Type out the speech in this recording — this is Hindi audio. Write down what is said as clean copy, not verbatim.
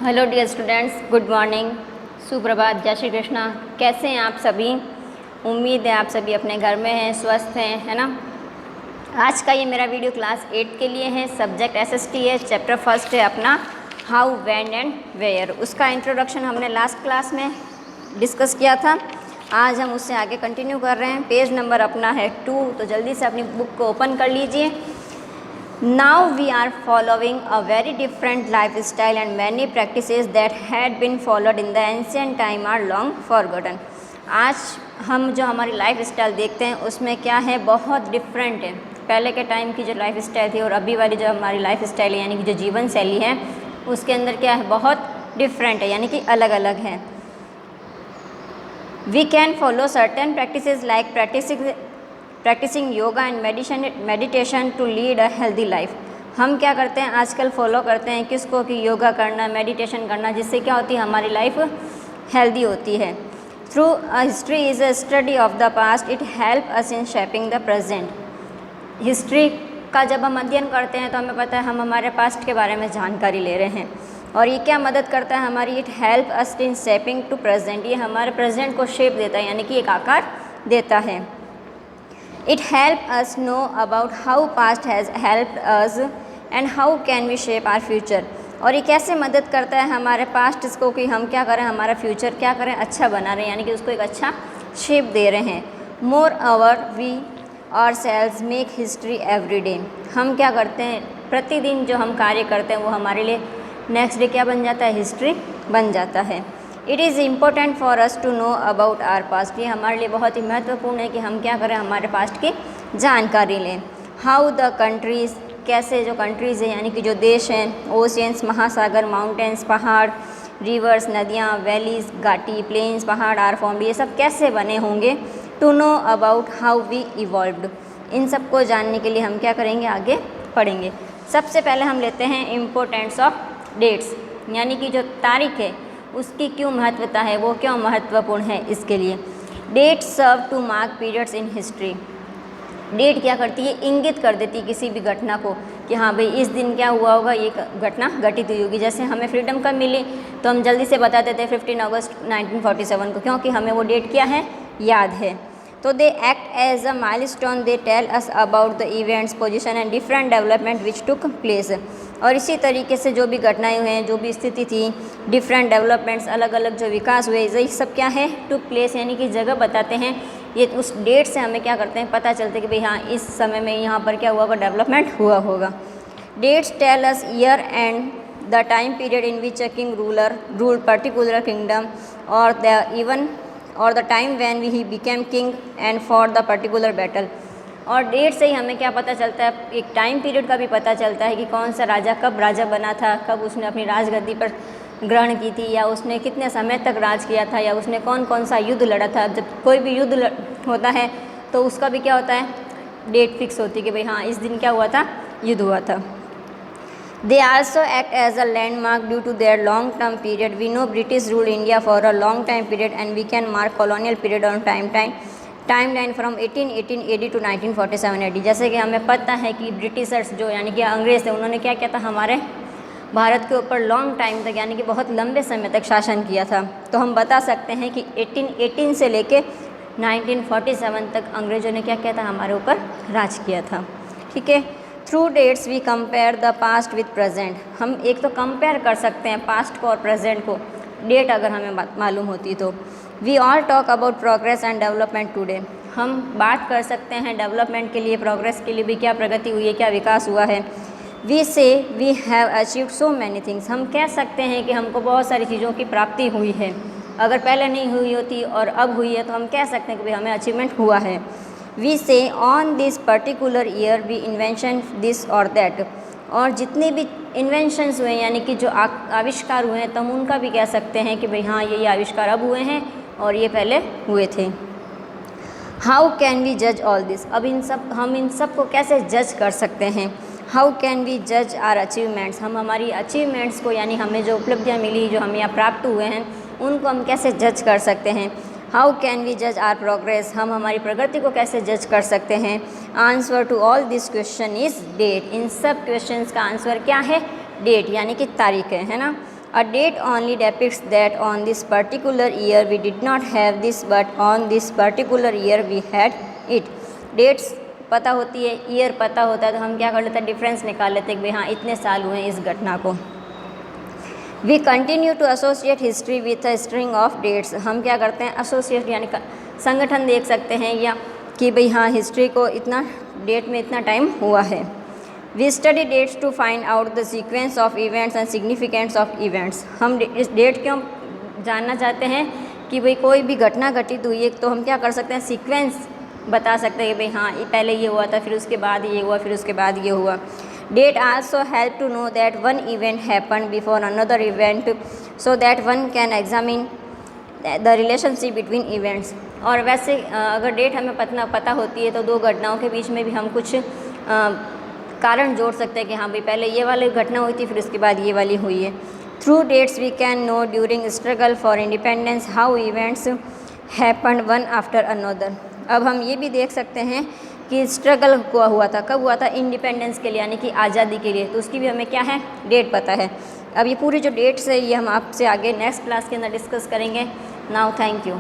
Hello dear students, good morning, सुप्रभात, जय श्री कृष्णा। कैसे हैं आप सभी? उम्मीद है आप सभी अपने घर में हैं, स्वस्थ हैं, है ना। आज का ये मेरा वीडियो क्लास 8 के लिए है। सब्जेक्ट एसएसटी है, चैप्टर फर्स्ट है अपना हाउ, व्हेन एंड वेयर। उसका इंट्रोडक्शन हमने लास्ट क्लास में डिस्कस किया था। आज हम उससे आगे कंटिन्यू कर रहे हैं। पेज नंबर अपना है 2, तो जल्दी से अपनी बुक को ओपन कर लीजिए। Now we are following a very different lifestyle and many practices that had been followed in the ancient time are long forgotten. आज हम जो हमारी लाइफ स्टाइल देखते हैं उसमें क्या है, बहुत डिफरेंट है। पहले के टाइम की जो लाइफ स्टाइल थी और अभी वाली जो हमारी लाइफ स्टाइल है यानी कि जो जीवन शैली है उसके अंदर क्या है, बहुत डिफरेंट है, यानी कि अलग अलग है। We can follow certain practices like practicing yoga and meditation to lead a healthy life. हम क्या करते हैं आजकल, फॉलो करते हैं किसको, कि योगा करना, मेडिटेशन करना, जिससे क्या होती है, हमारी लाइफ हेल्दी होती है। Through history is a study of the past, it help us in shaping the present. History का जब हम अध्ययन करते हैं तो हमें पता है हम हमारे पास्ट के बारे में जानकारी ले रहे हैं, और ये क्या मदद करता है हमारी, it help us in shaping to present. ये हमारे प्रेजेंट को शेप देता है, यानी कि एक आकार देता है। It helps us know about how past has helped us and how can we shape our future. और ये कैसे मदद करता है हमारे पास्ट को कि हम क्या करें, हमारा फ्यूचर क्या करें, अच्छा बना रहे हैं, यानी कि उसको एक अच्छा शेप दे रहे हैं। Moreover we ourselves make history every day. हम क्या करते हैं, प्रतिदिन जो हम कार्य करते हैं वो हमारे लिए नेक्स्ट डे क्या बन जाता है, हिस्ट्री बन जाता है। It is important for us to know about our past. ये हमारे लिए बहुत ही महत्वपूर्ण है कि हम क्या करें, हमारे पास्ट की जानकारी लें। हाउ द कंट्रीज़, कैसे जो कंट्रीज़ हैं यानी कि जो देश हैं, ओशियंस, महासागर, माउंटेन्स, पहाड़, रिवर्स, नदियाँ, वैलीज, घाटी, प्लेन्स, पहाड़ आर फॉर्म्ड, ये सब कैसे बने होंगे। To know about how we evolved, इन सब को जानने के लिए हम क्या करेंगे, आगे पढ़ेंगे। सबसे पहले हम लेते हैं इम्पोर्टेंस ऑफ डेट्स, यानी कि जो तारीख है उसकी क्यों महत्वता है, वो क्यों महत्वपूर्ण है इसके लिए। Date serve to mark periods in history. Date क्या करती है, इंगित कर देती है किसी भी घटना को कि हाँ भाई इस दिन क्या हुआ होगा, ये घटना घटित हुई होगी। जैसे हमें फ्रीडम कब मिली तो हम जल्दी से बता देते हैं 15 अगस्त 1947 को, क्योंकि हमें वो डेट क्या है, याद है। तो they act as a milestone, they tell us about the events, position and different development which took place. और इसी तरीके से जो भी घटनाएं हुए हैं, जो भी स्थिति थी, डिफरेंट डेवलपमेंट्स, अलग अलग जो विकास हुए, ये सब क्या है, टुक प्लेस, यानी कि जगह बताते हैं। ये उस डेट से हमें क्या करते हैं, पता चलता है कि भाई हाँ इस समय में यहाँ पर क्या हुआ होगा, डेवलपमेंट हुआ होगा। Dates tell us year and the time period in which a king rule particular kingdom or the event or the time when he became king and for the particular battle. और डेट से ही हमें क्या पता चलता है, एक टाइम पीरियड का भी पता चलता है कि कौन सा राजा कब राजा बना था, कब उसने अपनी राजगद्दी पर ग्रहण की थी, या उसने कितने समय तक राज किया था, या उसने कौन कौन सा युद्ध लड़ा था। जब कोई भी युद्ध होता है तो उसका भी क्या होता है, डेट फिक्स होती है कि भाई हाँ इस दिन क्या हुआ था, युद्ध हुआ था। They also act as a landmark due to their long-term period. We know British ruled India for a long time period and we can mark colonial period on timeline from 1818 AD to 1947 AD। जैसे कि हमें पता है कि ब्रिटिशर्स जो यानी कि अंग्रेज़ थे, उन्होंने क्या किया था, हमारे भारत के ऊपर लॉन्ग टाइम तक यानी कि बहुत लंबे समय तक शासन किया था। तो हम बता सकते हैं कि 1818 से लेके 1947 तक अंग्रेज़ों ने क्या किया था, हमारे ऊपर राज किया था। ठीक है। Through dates we compare the past with present. हम एक तो कंपेयर कर सकते हैं पास्ट को और प्रेजेंट को, डेट अगर हमें मालूम होती तो। We all talk about progress and development today. हम बात कर सकते हैं डेवलपमेंट के लिए, प्रोग्रेस के लिए भी, क्या प्रगति हुई है, क्या विकास हुआ है। We say we have achieved so many things. हम कह सकते हैं कि हमको बहुत सारी चीज़ों की प्राप्ति हुई है। अगर पहले नहीं हुई होती और अब हुई है तो हम कह सकते हैं कि भाई हमें अचीवमेंट हुआ है। We say on this particular year we invention this or that. और जितने भी इन्वेंशंस हुए यानी कि जो आविष्कार हुए हैं तो हम उनका भी कह सकते हैं कि भाई हाँ ये आविष्कार अब हुए हैं और ये पहले हुए थे। हाउ कैन वी जज ऑल दिस। अब हम इन सब को कैसे जज कर सकते हैं। हाउ कैन वी जज आर अचीवमेंट्स। हम हमारी अचीवमेंट्स को यानी हमें जो उपलब्धियाँ मिली, जो हमें यहाँ प्राप्त हुए हैं, उनको हम कैसे जज कर सकते हैं। हाउ कैन वी जज आर प्रोग्रेस। हम हमारी प्रगति को कैसे जज कर सकते हैं। Answer to all this question is that. इन सब क्वेश्चंस का आंसर क्या है, डेट, यानी कि तारीख है ना। A date only depicts that on this particular year we did not have this, but on this particular year we had it. Dates पता होती है, ईयर पता होता है, तो हम क्या कर लेते हैं, डिफरेंस निकाल लेते हैं कि भाई हाँ इतने साल हुए हैं इस घटना को. We continue to associate history with a string of dates. हम क्या करते हैं, एसोसिएट यानी संगठन देख सकते हैं या कि भाई हाँ हिस्ट्री को इतना डेट में इतना टाइम हुआ है. We study dates to find out the sequence of events and significance of events. हम इस डेट क्यों जानना चाहते हैं कि भाई कोई भी घटना घटित हुई है तो हम क्या कर सकते हैं, सीक्वेंस बता सकते हैं कि भाई हाँ पहले ये हुआ था, फिर उसके बाद ये हुआ, फिर उसके बाद ये हुआ. Date also help to know that one event happen before another event so that one can examine the relationship between events. और वैसे अगर डेट हमें पता होती है तो दो घटनाओं के बीच में भी हम कुछ कारण जोड़ सकते हैं कि हाँ भाई पहले ये वाली घटना हुई थी, फिर उसके बाद ये वाली हुई है. Through dates we can know during struggle for independence how events happen one after another. अब हम ये भी देख सकते हैं कि स्ट्रगल हुआ था, कब हुआ था, इंडिपेंडेंस के लिए यानी कि आज़ादी के लिए, तो उसकी भी हमें क्या है, डेट पता है. अब ये पूरी जो डेट्स है ये हम आपसे आगे नेक्स्ट क्लास के अंदर डिस्कस करेंगे. Now thank you.